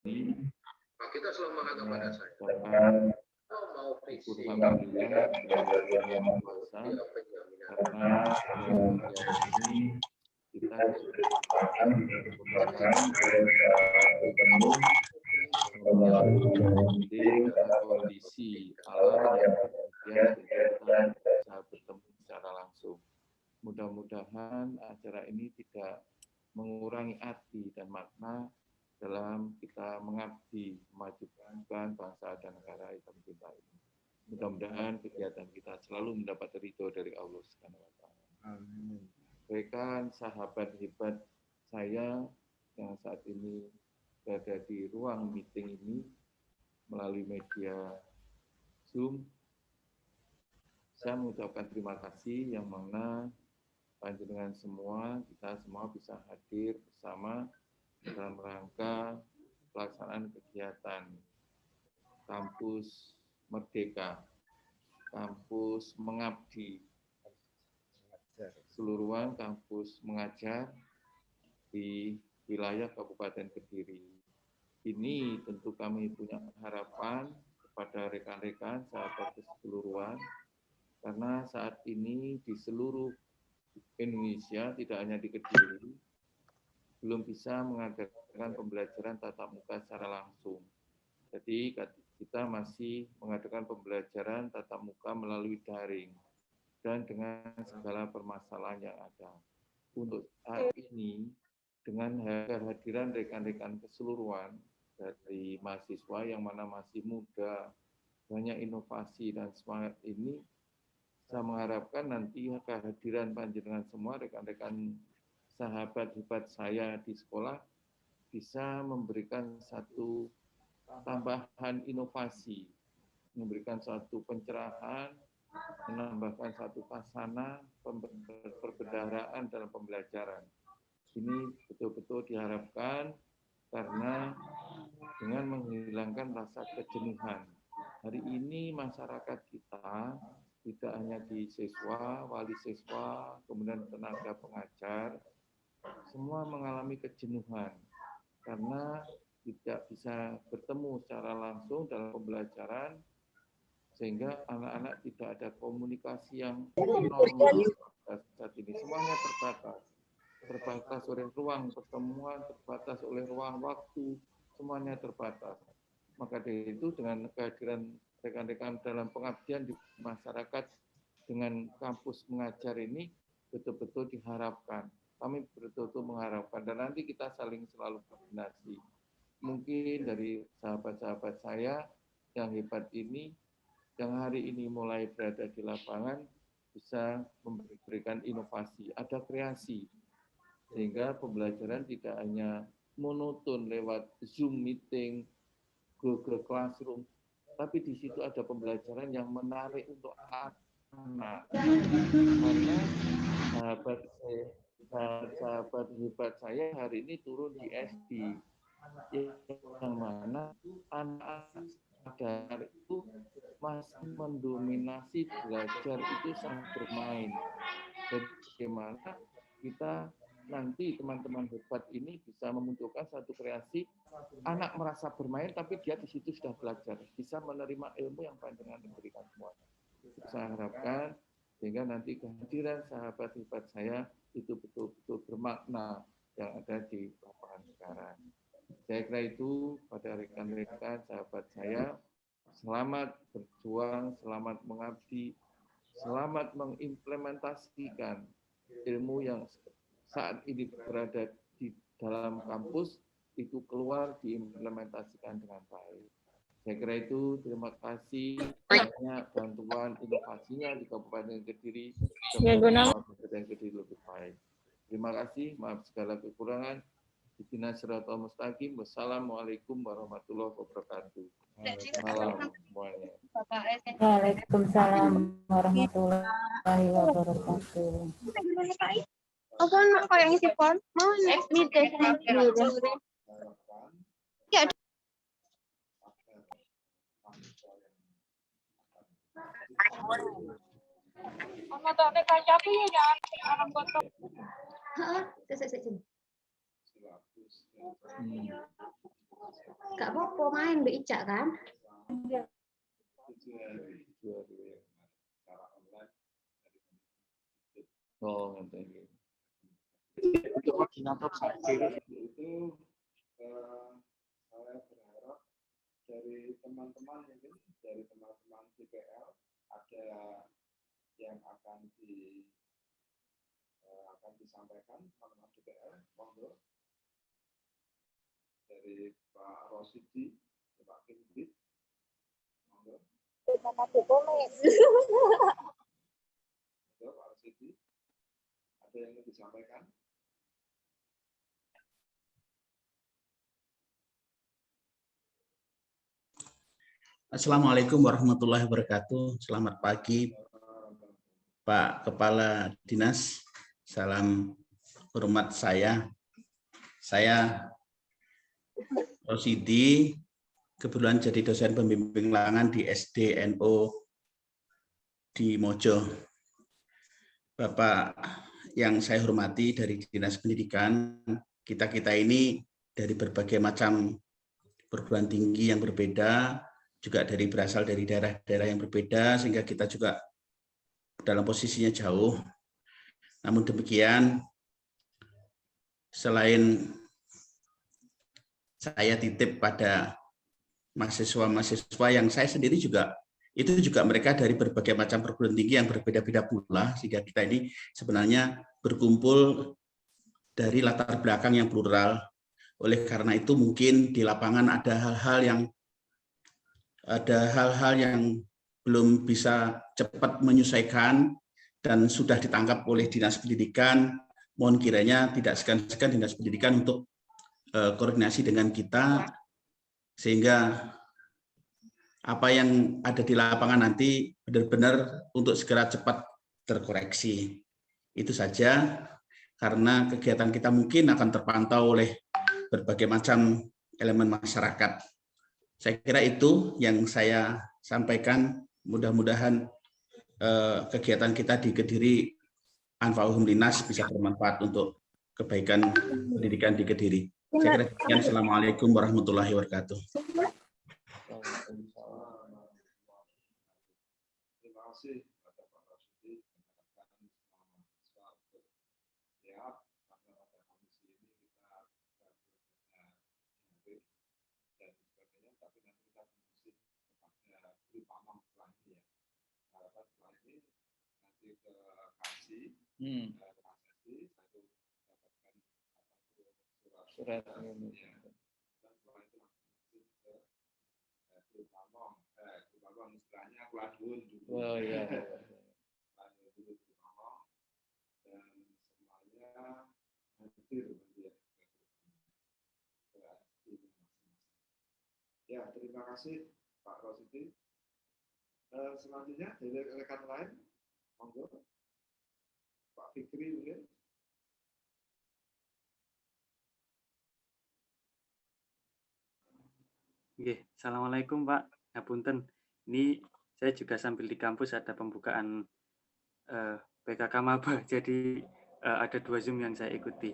Nah, kita selalu mengatakan pada saya, mau visi yang puasa karena ini kita dalam kondisi alam yang kemudian kita bisa bertemu secara langsung. Mudah-mudahan acara ini tidak mengurangi arti dan makna dalam kita mengabdi memajukan bangsa dan negara yang kita ini. Mudah-mudahan kegiatan kita selalu mendapat ridho dari Allah Subhanahu wa taala. Amin. Rekan sahabat hebat saya yang saat ini berada di ruang meeting ini melalui media Zoom, saya mengucapkan terima kasih yang mana panjenengan semua, kita semua bisa hadir bersama dalam rangka pelaksanaan kegiatan Kampus Merdeka, Kampus Mengabdi, Seluruhan Kampus Mengajar di wilayah Kabupaten Kediri. Ini tentu kami punya harapan kepada rekan-rekan sahabat keseluruhan, karena saat ini di seluruh Indonesia, tidak hanya di Kediri, belum bisa mengadakan pembelajaran tatap muka secara langsung. Jadi kita masih mengadakan pembelajaran tatap muka melalui daring dan dengan segala permasalahan yang ada. Untuk saat ini, dengan kehadiran rekan-rekan keseluruhan dari mahasiswa yang mana masih muda, banyak inovasi dan semangat ini, saya mengharapkan nanti kehadiran panjenengan semua, rekan-rekan sahabat hebat saya di sekolah, bisa memberikan satu tambahan inovasi, memberikan satu pencerahan, menambahkan satu pasana perbendaharaan dalam pembelajaran. Ini betul-betul diharapkan karena dengan menghilangkan rasa kejenuhan. Hari ini masyarakat kita tidak hanya di siswa, wali siswa, kemudian tenaga pengajar, semua mengalami kejenuhan karena tidak bisa bertemu secara langsung dalam pembelajaran, sehingga anak-anak tidak ada komunikasi yang normal saat ini. Semuanya terbatas oleh ruang pertemuan, terbatas oleh ruang waktu, semuanya terbatas. Maka dari itu dengan kehadiran rekan-rekan dalam pengabdian di masyarakat dengan kampus mengajar ini betul-betul diharapkan. Kami betul-betul mengharapkan dan nanti kita saling selalu koordinasi. Mungkin dari sahabat-sahabat saya yang hebat ini, yang hari ini mulai berada di lapangan, bisa memberikan inovasi, ada kreasi, sehingga pembelajaran tidak hanya monoton lewat Zoom meeting, Google Classroom, tapi di situ ada pembelajaran yang menarik untuk anak. Karena sahabat hebat saya hari ini turun di SD, yang mana anak-anak sadar itu masih mendominasi belajar itu sangat bermain. Bagaimana kita nanti teman-teman hebat ini bisa memunculkan satu kreasi, anak merasa bermain tapi dia di situ sudah belajar, bisa menerima ilmu yang panjenengan diberikan semuanya. Saya harapkan sehingga nanti kehadiran sahabat hebat saya itu betul-betul bermakna yang ada di lapangan sekarang. Saya kira itu pada rekan-rekan sahabat saya, selamat berjuang, selamat mengabdi, selamat mengimplementasikan ilmu yang saat ini berada di dalam kampus, itu keluar diimplementasikan dengan baik. Saya kira itu, terima kasih banyak bantuan inovasinya di Kabupaten Kediri, Kabupaten Kediri lebih baik. Terima kasih, maaf segala kekurangan. Ihdinas siratal mustaqim. Wassalamualaikum warahmatullahi wabarakatuh. Salam semuanya. Waalaikumsalam warahmatullahi wabarakatuh. Apa nak kau yang isi form? Mau meet ya. Sama tak ada kaca tu ya, orang kotor. Hmm. Kak Popo main Mbak Ica kan? Oh, ngerti. Untuk koordinator saya Itu saya berharap dari teman-teman mungkin dari teman-teman DPL ada yang akan disampaikan teman-teman DPL, monggo dari Pak Rosidi, Pak Kimdi, monggo. Monggo Pak Rosidi, ada yang ingin disampaikan? Assalamualaikum warahmatullahi wabarakatuh. Selamat pagi, Pak Kepala Dinas. Salam hormat saya. Saya Rosidi, kebetulan jadi dosen pembimbing lapangan di SDNO di Mojo. Bapak yang saya hormati dari Dinas Pendidikan, kita ini dari berbagai macam perguruan tinggi yang berbeda, juga berasal dari daerah-daerah yang berbeda, sehingga kita juga dalam posisinya jauh. Namun demikian, selain saya titip pada mahasiswa-mahasiswa yang saya sendiri juga, itu juga mereka dari berbagai macam perguruan tinggi yang berbeda-beda pula, sehingga kita ini sebenarnya berkumpul dari latar belakang yang plural. Oleh karena itu mungkin di lapangan ada hal-hal yang belum bisa cepat menyesuaikan dan sudah ditangkap oleh Dinas Pendidikan. Mohon kiranya tidak segan-segan Dinas Pendidikan untuk koordinasi dengan kita, sehingga apa yang ada di lapangan nanti benar-benar untuk segera cepat terkoreksi. Itu saja, karena kegiatan kita mungkin akan terpantau oleh berbagai macam elemen masyarakat. Saya kira itu yang saya sampaikan. Mudah-mudahan kegiatan kita di Kediri Anfa'uhum Linas bisa bermanfaat untuk kebaikan pendidikan di Kediri. Saya kira demikian. Assalamualaikum warahmatullahi wabarakatuh. Terima kasih kepada Pak Rosidi menyampaikan mahasiswa untuk siap karena pada kondisi ini kita hadir dan sebagainya, tapi nanti kita masih kepada guru pamong setelah ini ya. Harapan setelah ini nanti ke kasih, transisi, satu mendapatkan surat ya. Dan setelah itu langsung ke guru pamong, istilahnya keladun dulu. Oh iya. Keladun dulu guru pamong dan semuanya hadir nanti ya. Ya, terima kasih Pak Rosidi. Selanjutnya dari rekan lain, monggo Pak Fikri mungkin. Assalamualaikum Pak. Ngapunten. Ini saya juga sambil di kampus ada pembukaan PKK Maba. Jadi ada 2 Zoom yang saya ikuti.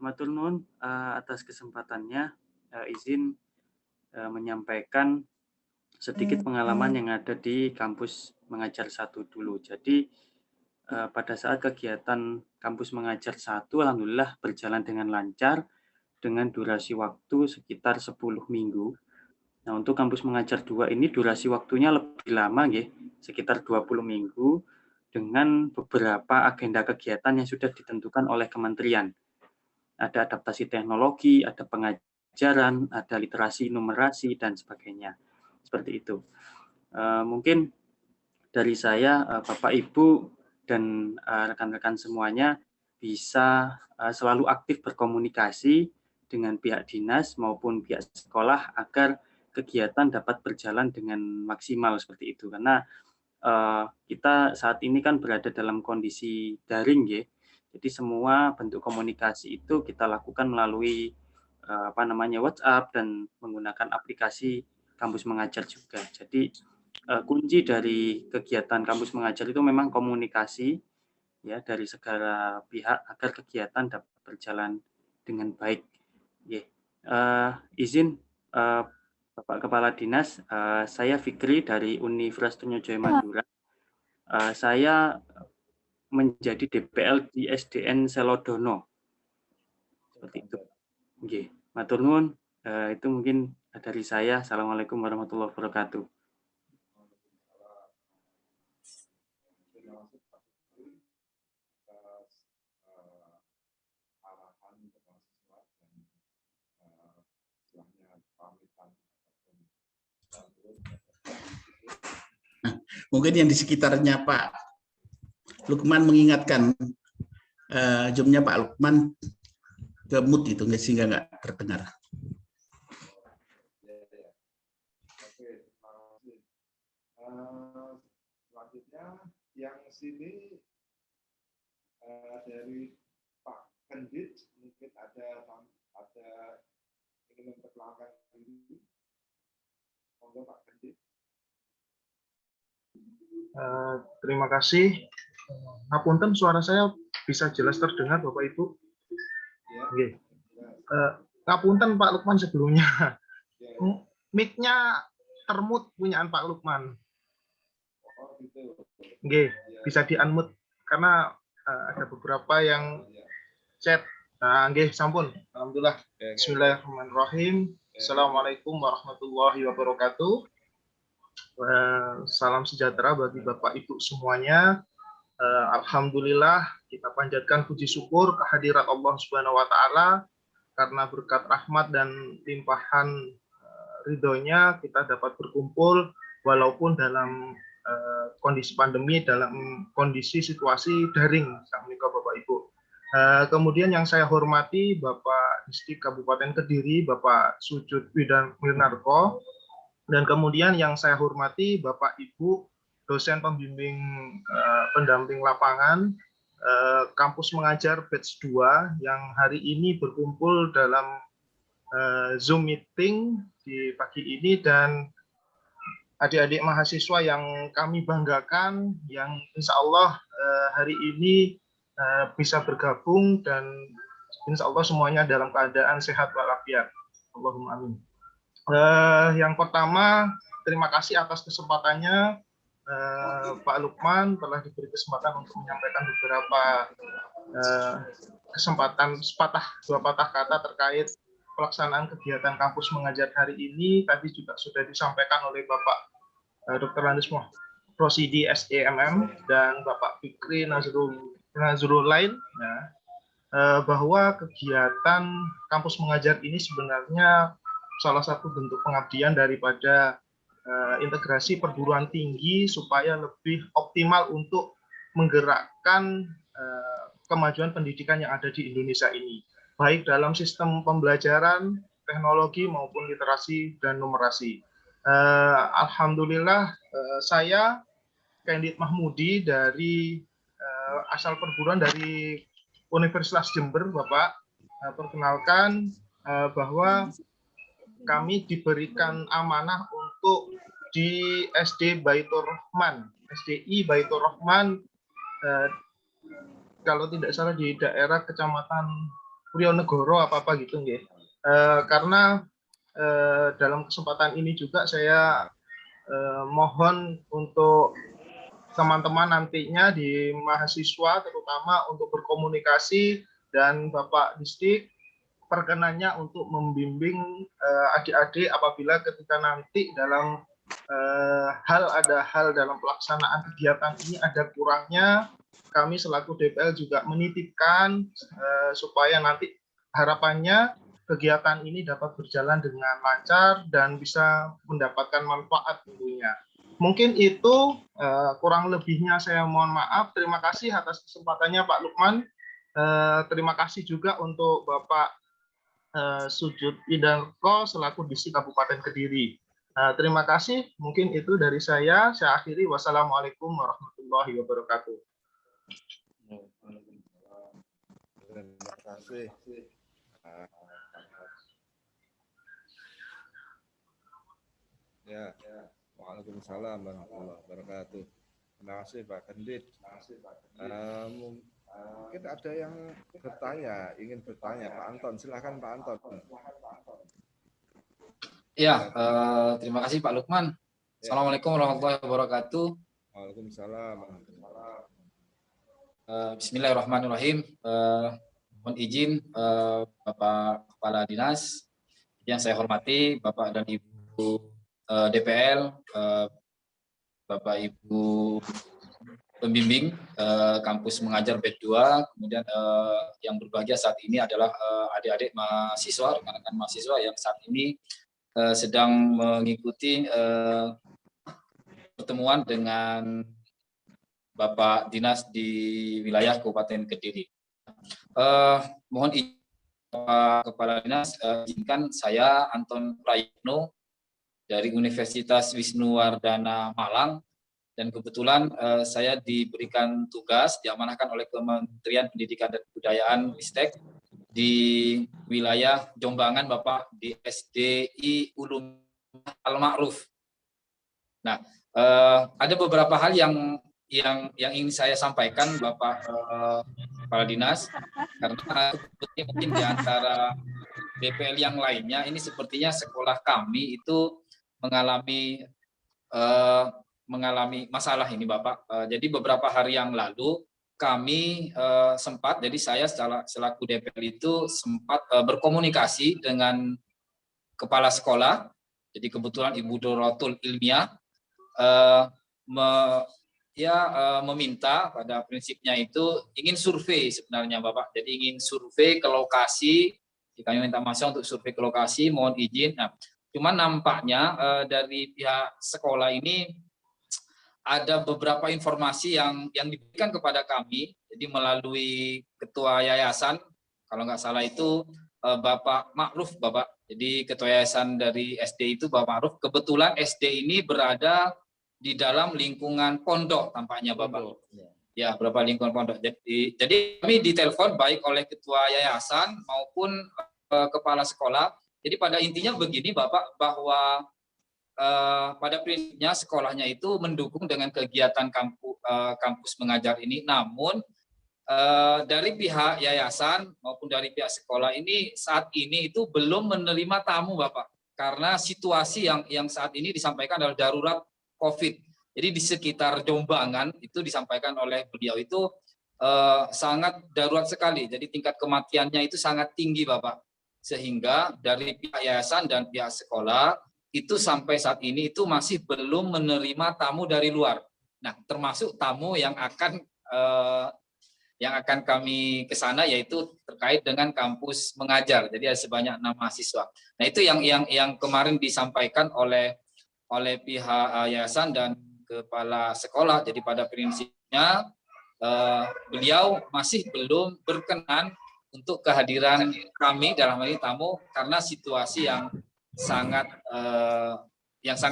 Matur nuwun atas kesempatannya. Izin menyampaikan sedikit pengalaman yang ada di kampus mengajar 1 dulu. Jadi pada saat kegiatan kampus mengajar 1, alhamdulillah berjalan dengan lancar dengan durasi waktu sekitar 10 minggu. Nah, untuk kampus mengajar 2 ini durasi waktunya lebih lama, sekitar 20 minggu dengan beberapa agenda kegiatan yang sudah ditentukan oleh kementerian. Ada adaptasi teknologi, ada pengajaran, ada literasi, numerasi, dan sebagainya. Seperti itu. Mungkin dari saya, Bapak, Ibu, dan rekan-rekan semuanya bisa selalu aktif berkomunikasi dengan pihak dinas maupun pihak sekolah agar kegiatan dapat berjalan dengan maksimal seperti itu. Karena kita saat ini kan berada dalam kondisi daring, jadi semua bentuk komunikasi itu kita lakukan melalui WhatsApp dan menggunakan aplikasi kampus mengajar juga. Jadi kunci dari kegiatan kampus mengajar itu memang komunikasi ya dari segala pihak agar kegiatan dapat berjalan dengan baik. Izin Bapak Kepala Dinas, saya Fikri dari Universitas Trunojoyo Madura. Saya menjadi DPL di SDN Selodono. Seperti itu. Oke, matur nuwun. Itu mungkin dari saya. Assalamualaikum warahmatullahi wabarakatuh. Mungkin yang di sekitarnya Pak Lukman mengingatkan zoom-nya Pak Lukman ke mute itu sehingga nggak terdengar. Oke, terima kasih. Selanjutnya yang sini dari Pak Kendit, mungkin ada ingin memperkenalkan diri. Monggo Pak Kendit. Terima kasih. Ngapunten, suara saya bisa jelas terdengar Bapak Ibu? Ya. Oke. Ngapunten Pak Lukman sebelumnya. Ya. Mic-nya termute punyaan Pak Lukman. Oh gitu. Oke, Ya. bisa di-unmute karena ada beberapa yang chat. Nah, oke, sampun. Alhamdulillah. Ya, Bismillahirrahmanirrahim. Assalamualaikum warahmatullahi wabarakatuh. Salam sejahtera bagi Bapak Ibu semuanya. Alhamdulillah kita panjatkan puji syukur kehadirat Allah Subhanahu wa taala karena berkat rahmat dan limpahan ridhonya kita dapat berkumpul walaupun dalam kondisi pandemi, dalam kondisi situasi daring, Bapak Ibu. Kemudian yang saya hormati Bapak Distrik Kabupaten Kediri, Bapak Sujud Winarko. Dan kemudian yang saya hormati Bapak Ibu dosen pembimbing pendamping lapangan kampus mengajar batch 2 yang hari ini berkumpul dalam Zoom meeting di pagi ini, dan adik-adik mahasiswa yang kami banggakan yang insya Allah hari ini bisa bergabung dan insya Allah semuanya dalam keadaan sehat walafiat. Allahumma amin. Yang pertama, terima kasih atas kesempatannya Pak Lukman telah diberi kesempatan untuk menyampaikan beberapa kesempatan dua patah kata terkait pelaksanaan kegiatan kampus mengajar hari ini. Tadi juga sudah disampaikan oleh Bapak Dr. Landus Prosidi SEMM dan Bapak Fikri Nazrulain ya, bahwa kegiatan kampus mengajar ini sebenarnya salah satu bentuk pengabdian daripada integrasi perguruan tinggi supaya lebih optimal untuk menggerakkan kemajuan pendidikan yang ada di Indonesia ini, baik dalam sistem pembelajaran, teknologi maupun literasi dan numerasi. Alhamdulillah saya Kendit Mahmudi dari asal perguruan dari Universitas Jember, Bapak. Perkenalkan bahwa kami diberikan amanah untuk di SD Baitur Rahman, SDI Baitur Rahman, kalau tidak salah di daerah Kecamatan Prionegoro apa gitu, nggih. Karena dalam kesempatan ini juga saya mohon untuk teman-teman nantinya di mahasiswa terutama untuk berkomunikasi dan Bapak Distrik perkenannya untuk membimbing adik-adik apabila ketika nanti dalam ada hal dalam pelaksanaan kegiatan ini ada kurangnya, kami selaku DPL juga menitipkan supaya nanti harapannya kegiatan ini dapat berjalan dengan lancar dan bisa mendapatkan manfaat tentunya. Mungkin itu kurang lebihnya saya mohon maaf. Terima kasih atas kesempatannya Pak Lukman. Terima kasih juga untuk Bapak Sujud Winarko selaku Distrik Kabupaten Kediri. Terima kasih. Mungkin itu dari saya. Saya akhiri. Wassalamualaikum warahmatullahi wabarakatuh. Terima kasih. Ya. Waalaikumsalam warahmatullahi wabarakatuh. Terima kasih Pak Kendit. Mungkin ada yang ingin bertanya, Pak Anton. Silakan Pak Anton. Ya, terima kasih Pak Lukman. Assalamualaikum warahmatullahi wabarakatuh. Waalaikumsalam. Bismillahirrahmanirrahim. Mohon izin Bapak Kepala Dinas yang saya hormati, Bapak dan Ibu DPL, Bapak Ibu pembimbing kampus mengajar BED 2, kemudian yang berbahagia saat ini adalah adik-adik mahasiswa, rekan-rekan mahasiswa yang saat ini sedang mengikuti pertemuan dengan Bapak Dinas di wilayah Kabupaten Kediri. Mohon izin Pak Kepala Dinas, izinkan saya Anton Prayitno dari Universitas Wisnuwardana Malang, dan kebetulan saya diberikan tugas, diamanahkan oleh Kementerian Pendidikan dan Kebudayaan Ristek di wilayah Jombangan, Bapak, di SDI Ulum Al-Ma'ruf. Nah, ada beberapa hal yang ingin saya sampaikan, Bapak Kepala Dinas, karena mungkin di antara DPL yang lainnya ini sepertinya sekolah kami itu mengalami masalah ini, Bapak. Jadi beberapa hari yang lalu kami sempat, jadi saya selaku DPL itu sempat berkomunikasi dengan kepala sekolah. Jadi kebetulan Ibu Dorotul Ilmiah meminta, pada prinsipnya itu ingin survei sebenarnya, Bapak. Jadi ingin survei ke lokasi, kami minta mahasiswa untuk survei ke lokasi, mohon izin. Nah, cuman nampaknya dari pihak sekolah ini ada beberapa informasi yang diberikan kepada kami, jadi melalui ketua yayasan, kalau nggak salah itu Bapak Ma'ruf, Bapak. Jadi ketua yayasan dari SD itu Bapak Ma'ruf. Kebetulan SD ini berada di dalam lingkungan pondok tampaknya, Bapak. Ya, berapa lingkungan pondok. Jadi kami ditelepon baik oleh ketua yayasan maupun kepala sekolah. Jadi pada intinya begini, Bapak, bahwa pada prinsipnya sekolahnya itu mendukung dengan kegiatan kampus mengajar ini, namun dari pihak yayasan maupun dari pihak sekolah ini saat ini itu belum menerima tamu, Bapak, karena situasi yang saat ini disampaikan adalah darurat COVID. Jadi di sekitar Jombangan itu disampaikan oleh beliau itu sangat darurat sekali. Jadi tingkat kematiannya itu sangat tinggi, Bapak, sehingga dari pihak yayasan dan pihak sekolah itu sampai saat ini itu masih belum menerima tamu dari luar. Nah, termasuk tamu yang akan kami ke sana, yaitu terkait dengan kampus mengajar. Jadi ada sebanyak 6 mahasiswa. Nah, itu yang kemarin disampaikan oleh pihak yayasan dan kepala sekolah. Jadi pada prinsipnya beliau masih belum berkenan untuk kehadiran kami dalam hal ini tamu karena situasi yang sangat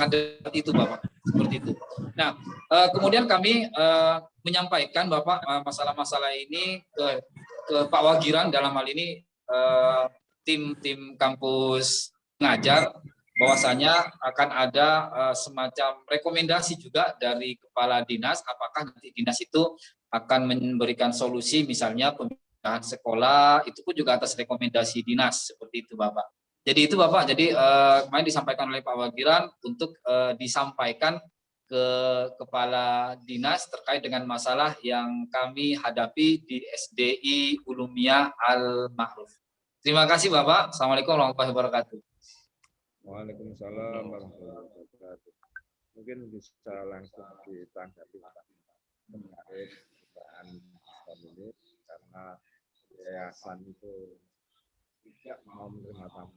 dekat itu, Bapak, seperti itu. Nah, kemudian kami menyampaikan, Bapak, masalah-masalah ini ke Pak Wagiran, dalam hal ini tim kampus mengajar, bahwasanya akan ada semacam rekomendasi juga dari kepala dinas, apakah nanti dinas itu akan memberikan solusi, misalnya pemindahan sekolah, itu pun juga atas rekomendasi dinas, seperti itu, Bapak. Jadi itu, Bapak, jadi kemarin disampaikan oleh Pak Wagiran untuk disampaikan ke kepala dinas terkait dengan masalah yang kami hadapi di SDI Ulumiyah Al-Ma'ruf. Terima kasih, Bapak. Assalamualaikum warahmatullahi wabarakatuh. Waalaikumsalam warahmatullahi wabarakatuh. Mungkin bisa langsung ditanggapi, Pak, terkait pertanyaan ini, karena yayasan itu tidak mau menerima tamu,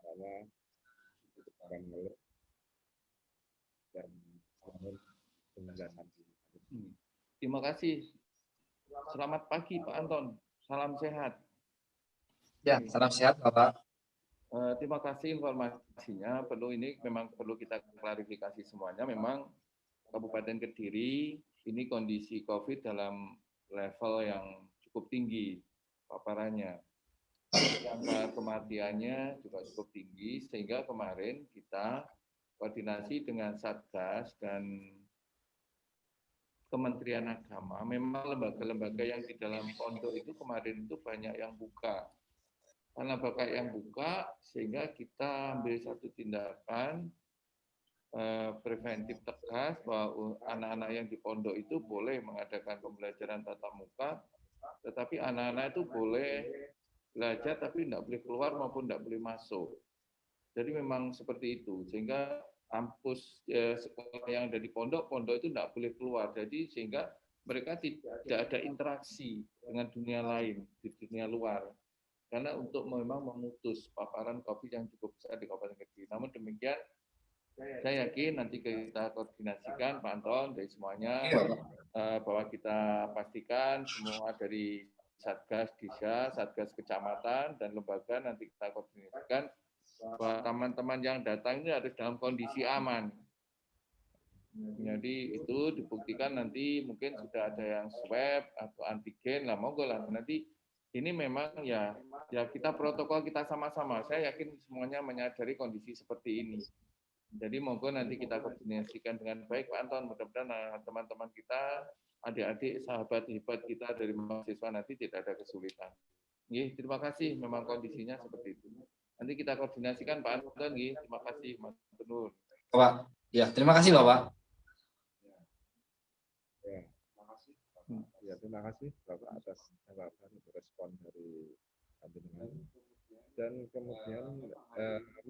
karena itu akan ngeluh dan penjelasan. Terima kasih. Selamat pagi, Pak Anton. Salam sehat. Ya, salam sehat, Bapak. Terima kasih informasinya. Memang perlu kita klarifikasi semuanya. Memang Kabupaten Kediri ini kondisi COVID dalam level yang cukup tinggi paparannya. Angka kematiannya juga cukup tinggi, sehingga kemarin kita koordinasi dengan Satgas dan Kementerian Agama. Memang lembaga-lembaga yang di dalam pondok itu kemarin itu banyak yang buka. karena Bapak yang buka, sehingga kita ambil satu tindakan preventif tegas bahwa anak-anak yang di pondok itu boleh mengadakan pembelajaran tatap muka, tetapi anak-anak itu boleh belajar tapi tidak boleh keluar maupun tidak boleh masuk. Jadi memang seperti itu, sehingga kampus sekolah yang ada di pondok itu tidak boleh keluar. Jadi sehingga mereka tidak ada interaksi dengan dunia lain, di dunia luar. Karena untuk memang memutus paparan COVID yang cukup besar di Kabupaten Kediri. Namun demikian, saya yakin nanti kita koordinasikan Pak Anton dari semuanya, bahwa kita pastikan semua dari Satgas Desa, Satgas Kecamatan, dan lembaga nanti kita koordinasikan bahwa teman-teman yang datang ini harus dalam kondisi aman. Jadi itu dibuktikan nanti mungkin sudah ada yang swab atau antigen lah, monggo lah nanti. Ini memang ya kita protokol kita sama-sama. Saya yakin semuanya menyadari kondisi seperti ini. Jadi monggo nanti kita koordinasikan dengan baik Pak Anton. Mudah-mudahan teman-teman kita, adik-adik, sahabat hebat kita dari mahasiswa nanti tidak ada kesulitan. Terima kasih. Memang kondisinya seperti itu. Nanti kita koordinasikan Pak Anton. Terima kasih Mas Benur. Pak. Ya, terima kasih Bapak. Ya, terima kasih Bapak atas jawaban respon dari panjenengan. Dan kemudian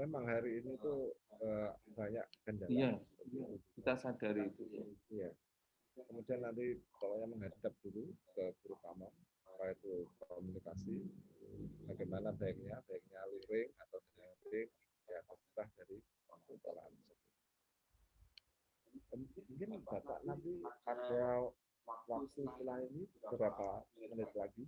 memang hari ini tuh banyak kendala. Iya, kita sadari itu. Iya. Kemudian nanti pokoknya menghadap dulu ke guru kamar, apa itu komunikasi, bagaimana baiknya luring atau tidak luring, ya terserah dari pengelolaan tersebut. Mungkin Bapak nanti ada waktu setelah ini berapa menit lagi?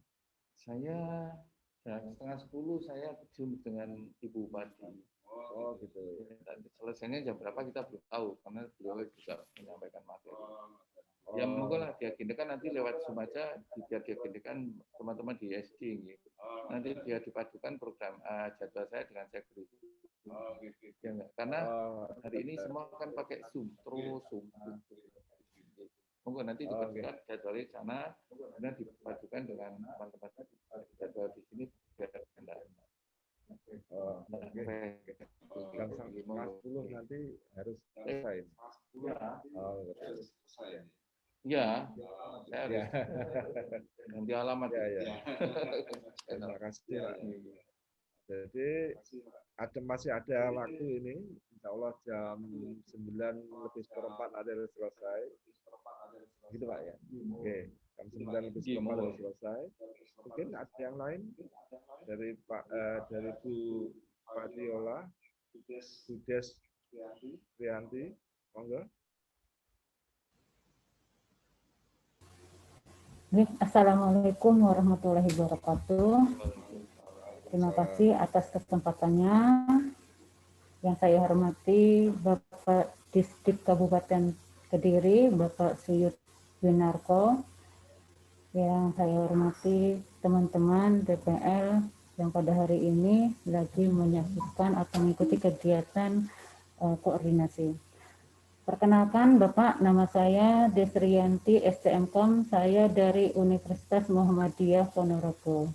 Saya 9:30 saya Zoom dengan Ibu Bupati. Oh gitu. Dan selesainya jam berapa kita belum tahu karena beliau juga menyampaikan materi. Ya monggo lah diagendakan nanti lewat Zoom aja, biar diagendakan teman-teman di SD gitu. Nanti dia dipadukan program jadwal saya dengan sekretari. Ya, karena hari ini semua kan pakai Zoom terus Zoom. Monggo nanti dipadukan jadwalnya di sana, kemudian dipadukan dengan teman-teman jadwal di sini biar kendali. Jam 10 nanti harus selesai. Iya, saya harus ganti alamat. Ya. Terima kasih Pak. Jadi masih ada waktu ini, insya Allah jam 9:04 ada selesai. Gitu Pak ya. Oke, jam 9:04 ada selesai. Mungkin ada yang lain dari dari Bu Fatiola, Bu Des Prianti, monggo. Assalamualaikum warahmatullahi wabarakatuh. Terima kasih atas kesempatannya. Yang saya hormati Bapak Distrik Kabupaten Kediri, Bapak Suyut Winarko. Yang saya hormati teman-teman DPL yang pada hari ini lagi menyaksikan atau mengikuti kegiatan koordinasi. Perkenalkan Bapak, nama saya Desrianti STMkom, saya dari Universitas Muhammadiyah Ponorogo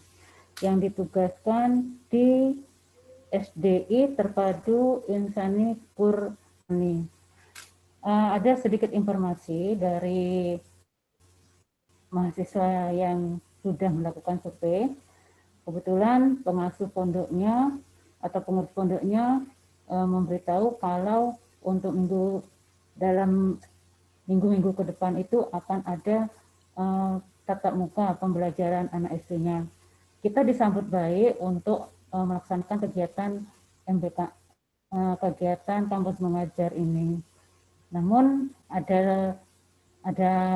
yang ditugaskan di SDI Terpadu Insani Purni. Ada sedikit informasi dari mahasiswa yang sudah melakukan survei. Kebetulan pengasuh pondoknya atau pengurus pondoknya memberitahu kalau untuk dalam minggu-minggu ke depan itu akan ada tatap muka pembelajaran anak SD-nya. Kita disambut baik untuk melaksanakan kegiatan MBK, kegiatan kampus mengajar ini. Namun ada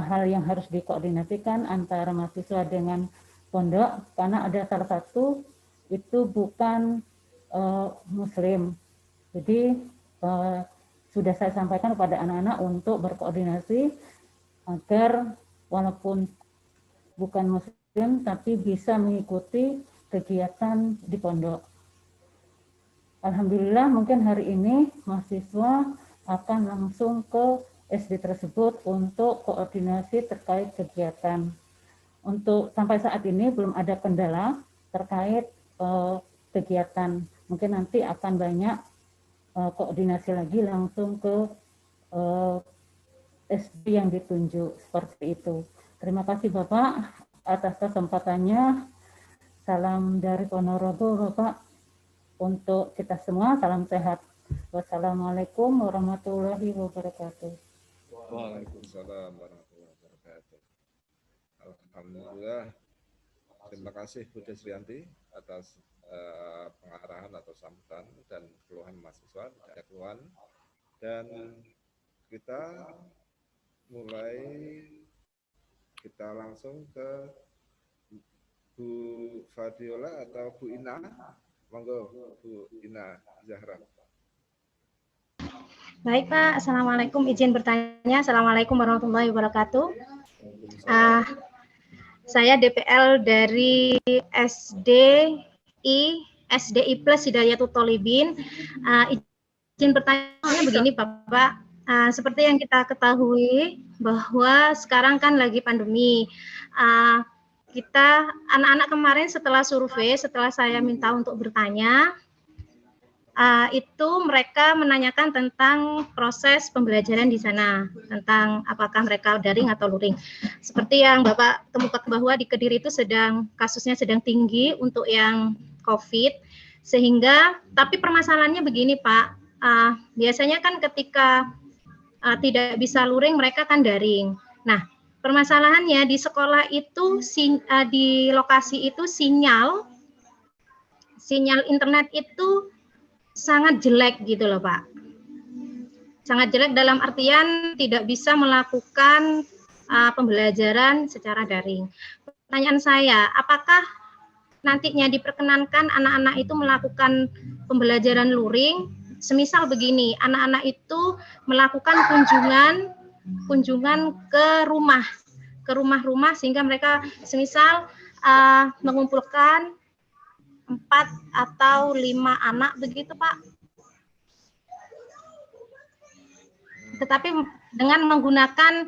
hal yang harus dikoordinasikan antara mahasiswa dengan pondok, karena ada salah satu itu bukan Muslim. Jadi sudah saya sampaikan kepada anak-anak untuk berkoordinasi agar walaupun bukan Muslim tapi bisa mengikuti kegiatan di pondok. Alhamdulillah mungkin hari ini mahasiswa akan langsung ke SD tersebut untuk koordinasi terkait kegiatan. Untuk sampai saat ini belum ada kendala terkait kegiatan. Mungkin nanti akan banyak koordinasi lagi langsung ke SD yang ditunjuk, seperti itu. Terima kasih Bapak atas kesempatannya. Salam dari Ponorogo Bapak untuk kita semua, salam sehat. Wassalamualaikum warahmatullahi wabarakatuh. Waalaikumsalam warahmatullahi wabarakatuh. Alhamdulillah. Terima kasih Bu Desrianti atas pengarahan atau sambutan dan keluhan mahasiswa, ada keluhan. Dan kita kita langsung ke Bu Fadiola atau Bu Ina. Monggo Bu Ina Zahra. Baik Pak, Assalamualaikum. Izin bertanya. Assalamualaikum warahmatullahi wabarakatuh. Saya DPL dari SDI Plus Hidayatul Tholibin. Izin bertanya begini Bapak. Seperti yang kita ketahui bahwa sekarang kan lagi pandemi. Kita anak-anak kemarin setelah survei, setelah saya minta untuk bertanya, itu mereka menanyakan tentang proses pembelajaran di sana, tentang apakah mereka daring atau luring. Seperti yang Bapak kemukakan bahwa di Kediri itu kasusnya sedang tinggi untuk yang COVID, sehingga tapi permasalahannya begini Pak, biasanya kan ketika tidak bisa luring mereka kan daring. Nah, permasalahannya di sekolah itu di lokasi itu sinyal internet itu sangat jelek gitu loh Pak. Sangat jelek dalam artian tidak bisa melakukan pembelajaran secara daring. Pertanyaan saya, apakah nantinya diperkenankan anak-anak itu melakukan pembelajaran luring? Semisal begini, anak-anak itu melakukan kunjungan ke rumah-rumah sehingga mereka semisal mengumpulkan 4 atau 5 anak begitu Pak. Tetapi dengan menggunakan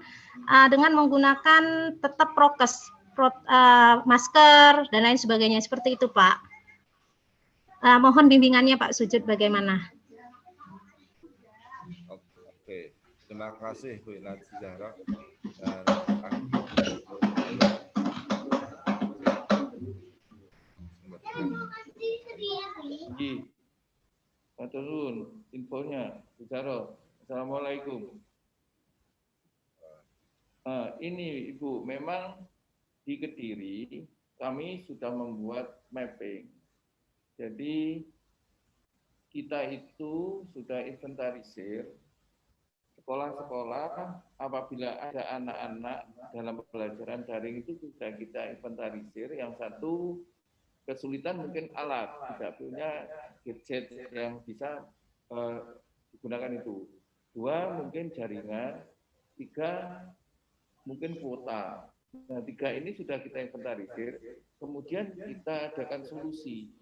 tetap prokes, masker dan lain sebagainya seperti itu Pak. Mohon bimbingannya Pak Sujud bagaimana? Oke, terima kasih Bu Ina Zahra. Maturun infonya, bicara. Assalamualaikum. Ini Ibu, memang di Kediri kami sudah membuat mapping. Jadi kita itu sudah inventarisir sekolah-sekolah apabila ada anak-anak dalam pembelajaran daring itu sudah kita inventarisir. Yang satu kesulitan mungkin alat, tidak punya gadget yang bisa digunakan itu. 2 mungkin jaringan, 3 mungkin kuota. Nah 3 ini sudah kita inventarisir, kemudian kita adakan solusi.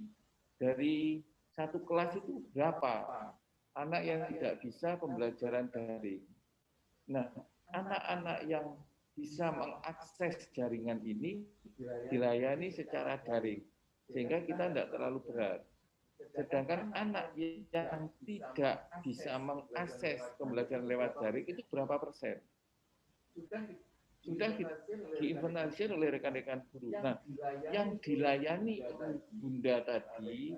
Dari satu kelas itu berapa anak yang tidak bisa pembelajaran daring. Nah, anak-anak yang bisa mengakses jaringan ini dilayani secara daring, sehingga kita tidak terlalu berat. Sedangkan anak yang tidak bisa mengakses pembelajaran lewat daring itu berapa persen? Sudah diinventarisir oleh rekan-rekan guru. Nah, yang dilayani Bunda tadi,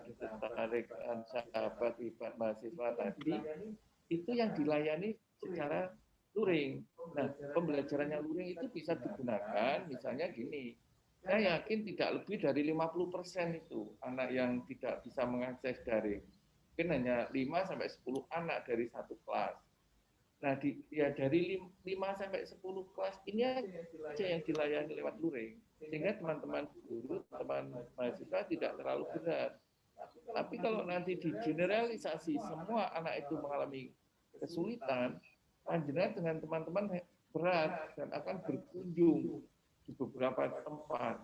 rekan sahabat ibadah mahasiswa tadi, itu yang dilayani secara luring. Nah, pembelajaran yang luring itu bisa digunakan, misalnya gini, saya yakin tidak lebih dari 50% itu anak yang tidak bisa mengakses daring. Mungkin hanya 5-10 anak dari satu kelas. Nah, dari 5-10 kelas ini aja yang dilayani lewat luring, sehingga teman-teman guru, teman mahasiswa tidak terlalu berat. Tapi kalau nanti digeneralisasi semua anak itu mengalami kesulitan, panjenengan dengan teman-teman berat dan akan berkunjung di beberapa tempat.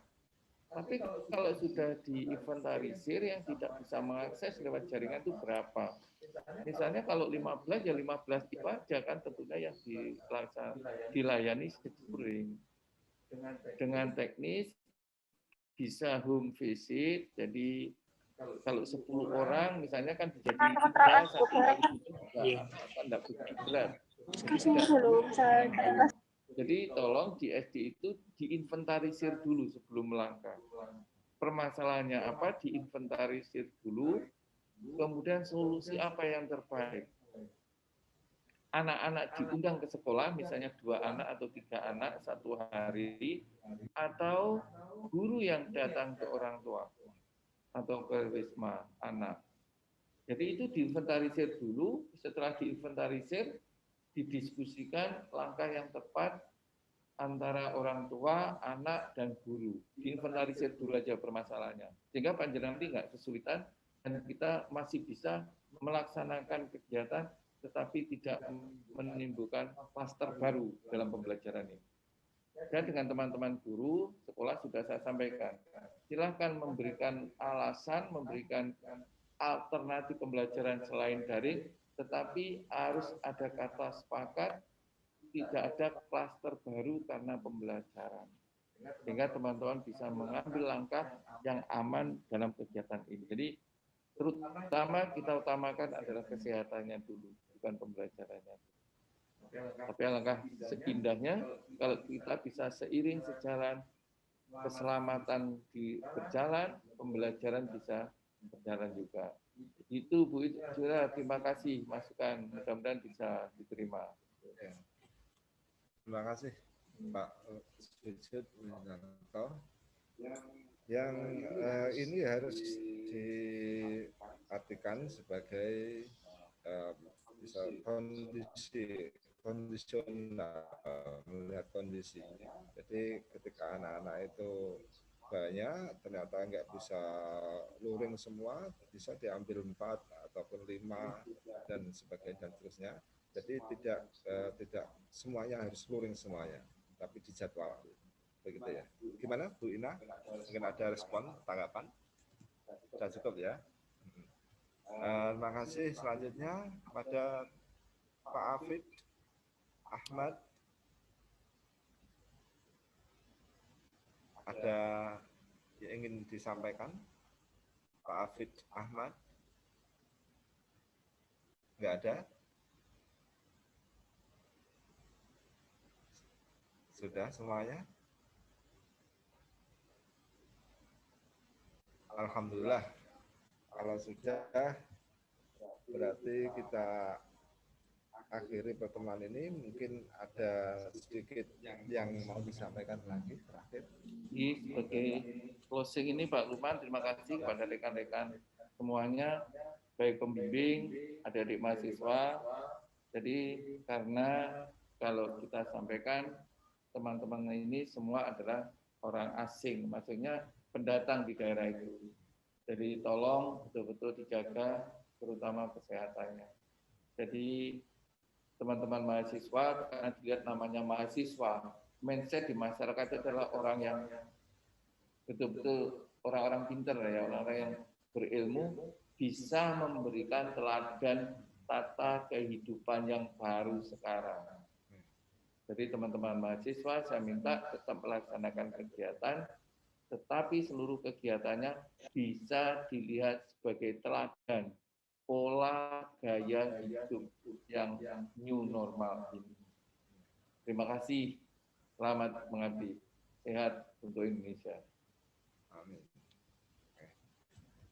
Tapi kalau sudah diinventarisir yang tidak bisa mengakses lewat jaringan itu berapa? Misalnya kalau 15 ya 15 itu aja kan tentunya yang dilayani luring. Dengan teknis bisa home visit, jadi Kalau 10 orang misalnya kan jadi 3 satu kali itu juga tidak begitu berat. Jadi tolong di SD itu diinventarisir dulu sebelum melangkah. Permasalahannya apa? Diinventarisir dulu, kemudian solusi apa yang terbaik. Anak-anak diundang ke sekolah, misalnya 2 anak atau 3 anak satu hari, atau guru yang datang ke orang tua atau ke wisma anak. Jadi itu diinventarisir dulu, setelah diinventarisir, didiskusikan langkah yang tepat antara orang tua, anak, dan guru. Diinventarisir dulu aja permasalahannya. Sehingga panjenengan nanti nggak kesulitan, dan kita masih bisa melaksanakan kegiatan tetapi tidak menimbulkan klaster baru dalam pembelajaran ini. Dan dengan teman-teman guru, sekolah sudah saya sampaikan, silakan memberikan alasan, memberikan alternatif pembelajaran selain daring, tetapi harus ada kata sepakat, tidak ada klaster baru karena pembelajaran. Sehingga teman-teman bisa mengambil langkah yang aman dalam kegiatan ini. Jadi terutama kita utamakan adalah kesehatannya dulu, bukan pembelajarannya. Tapi alangkah seindahnya kalau kita bisa seiring sejalan, keselamatan di berjalan, pembelajaran bisa berjalan juga. Itu Bu Ira, terima kasih masukan, mudah-mudahan bisa diterima. Terima kasih Pak Sujud Winarto. Yang ini harus diartikan sebagai bisa kondisional, melihat kondisi. Jadi ketika anak-anak itu banyak, ternyata nggak bisa luring semua, bisa diambil 4 ataupun 5 dan sebagainya dan seterusnya. Jadi tidak semuanya harus luring semuanya, tapi dijadwal. Begitu ya. Gimana Bu Ina? Mungkin ada respon, tanggapan? Sudah cukup ya. Terima kasih. Selanjutnya pada Pak Afid Ahmad. Ada yang ingin disampaikan? Pak Afid Ahmad? Enggak ada? Sudah semuanya? Alhamdulillah. Kalau sudah, berarti kita akhiri pertemuan ini. Mungkin ada sedikit yang mau disampaikan lagi terakhir. Sebagai closing ini Pak Lukman, terima kasih kepada rekan-rekan semuanya, baik pembimbing, adik-adik mahasiswa. Jadi karena kalau kita sampaikan, teman-teman ini semua adalah orang asing, maksudnya pendatang di daerah itu. Jadi tolong betul-betul dijaga, terutama kesehatannya. Jadi teman-teman mahasiswa, karena dilihat namanya mahasiswa, mindset di masyarakat itu adalah orang yang betul-betul orang-orang pintar ya, orang-orang yang berilmu, bisa memberikan teladan tata kehidupan yang baru sekarang. Jadi teman-teman mahasiswa, saya minta tetap melaksanakan kegiatan, tetapi seluruh kegiatannya bisa dilihat sebagai teladan pola gaya hidup yang new normal ini. Terima kasih, selamat mengabdi, sehat untuk Indonesia. Amin.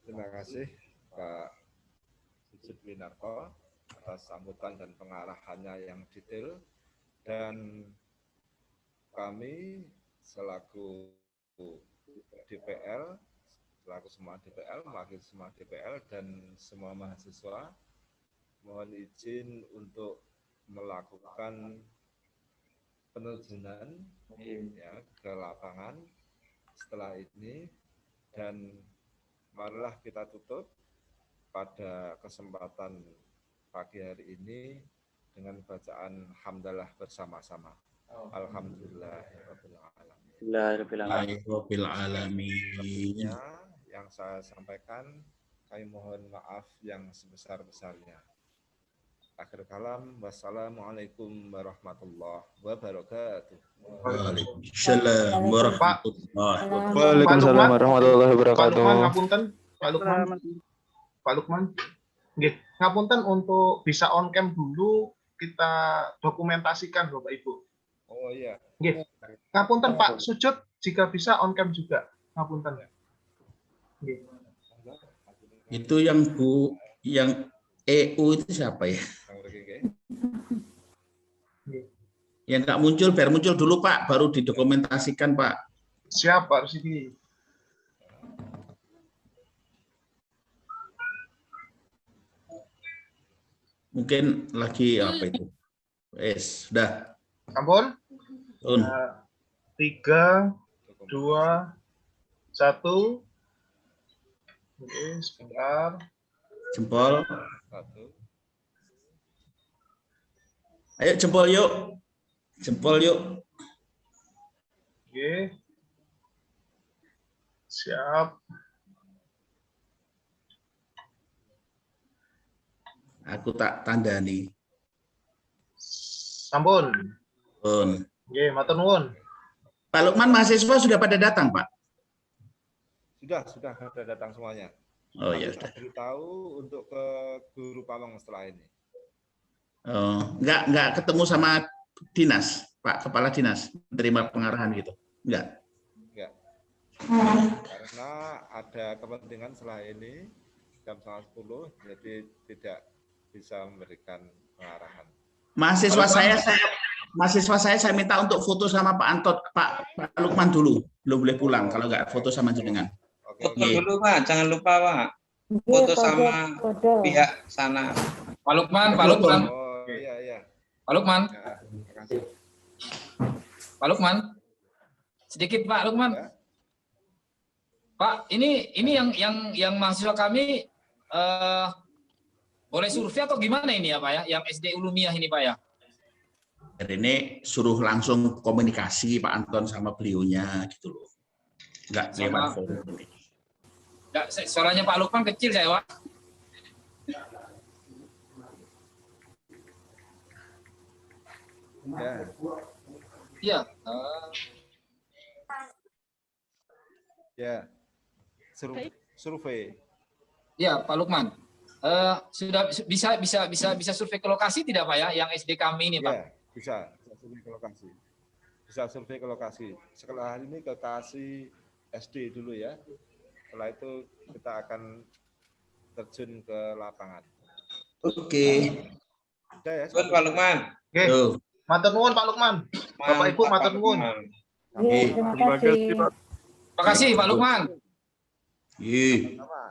Terima kasih Pak Sujud Winarto atas sambutan dan pengarahannya yang detail, dan kami selaku DPL, selaku semua DPL, mewakili semua DPL dan semua mahasiswa, mohon izin untuk melakukan penerjunan ya, ke lapangan setelah ini, dan marilah kita tutup pada kesempatan pagi hari ini dengan bacaan hamdalah bersama-sama. Alhamdulillahirabbil alamin. Yang saya sampaikan, kami mohon maaf yang sebesar-besarnya. Akhir kalam, wassalamualaikum warahmatullahi wabarakatuh. Waalaikumsalam warahmatullahi wabarakatuh. Waalaikumsalam warahmatullahi wabarakatuh. Pak Lukman, ngapunten. Pak Lukman. Pak Lukman. Nggih, ngapunten untuk bisa on cam dulu kita dokumentasikan Bapak Ibu. Oh iya. Nggih. Ngapunten Pak Sujud jika bisa on cam juga. Ngapunten. Nggih. Itu yang Bu, yang EU itu siapa ya? Yang nggak muncul, biar muncul dulu Pak, baru didokumentasikan Pak. Siap Pak Rusidi. Mungkin lagi apa itu? Sudah. Ampun. 3, 2, 1. Oke, sebentar. Jempol. Ayo jempol yuk. Jempol yuk. Oke. Siap. Aku tak tanda nih. Sampun. Pun. Oke, matur nuwun. Pak Lukman, mahasiswa sudah pada datang, Pak? Sudah ada datang semuanya. Oh ya sudah. Beritahu untuk ke guru pamong setelah ini. Oh, enggak ketemu sama dinas, Pak Kepala Dinas, menerima pengarahan gitu. Enggak. Karena ada kepentingan setelah ini jam 9:30, jadi tidak bisa memberikan pengarahan. Mahasiswa saya minta untuk foto sama Pak Antot, Pak Lukman dulu, belum boleh pulang kalau enggak foto sama jenengan. Foto dulu Pak, jangan lupa Pak. Foto sama pihak sana. Pak Lukman. Oh iya. Pak Lukman. Ya, terima kasih. Pak Lukman. Sedikit Pak Lukman. Ya. Pak, ini yang mahasiswa kami boleh survei atau gimana ini ya Pak ya? Yang SD Ulumiyah ini Pak ya? Hari ini suruh langsung komunikasi Pak Anton sama beliaunya gitu loh. Enggak lewat forum ini. Enggak, suaranya Pak Lukman kecil saya, Pak. Ya. Iya. Ya. Survei. Iya, Pak Lukman. Sudah bisa survei ke lokasi tidak Pak ya? Yang SD kami ini Pak. Ya, bisa survei ke lokasi. Bisa survei ke lokasi. Setelah ini ke lokasi SD dulu ya. Setelah itu kita akan terjun ke lapangan. Oke. Sudah ya. Pak Lukman. Oke. Matur nuwun Pak Lukman. Bapak Ibu matur nuwun. Terima kasih. Terima kasih Pak Lukman.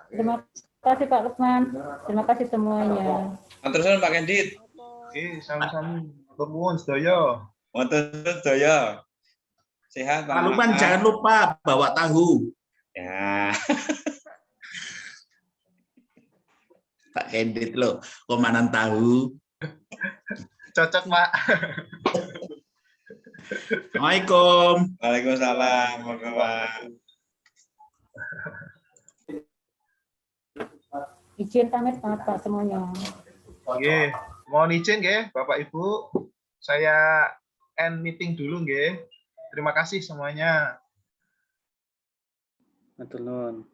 Terima kasih Pak Lukman. Terima kasih semuanya. Matur nuwun Pak Kendit. Oke, sami-sami. Matur nuwun sedaya. Matur nuwun sedaya. Sehat Pak Lukman, jangan lupa bawa tahu. Ya. Pak Kendit loh, komandan tahu. Cocok Pak. Assalamualaikum. Waalaikumsalam. Pak. Izin pamit Pak semuanya. Oke, mohon izin nggih Bapak Ibu. Saya end meeting dulu nggih. Terima kasih semuanya. Matur nuwun.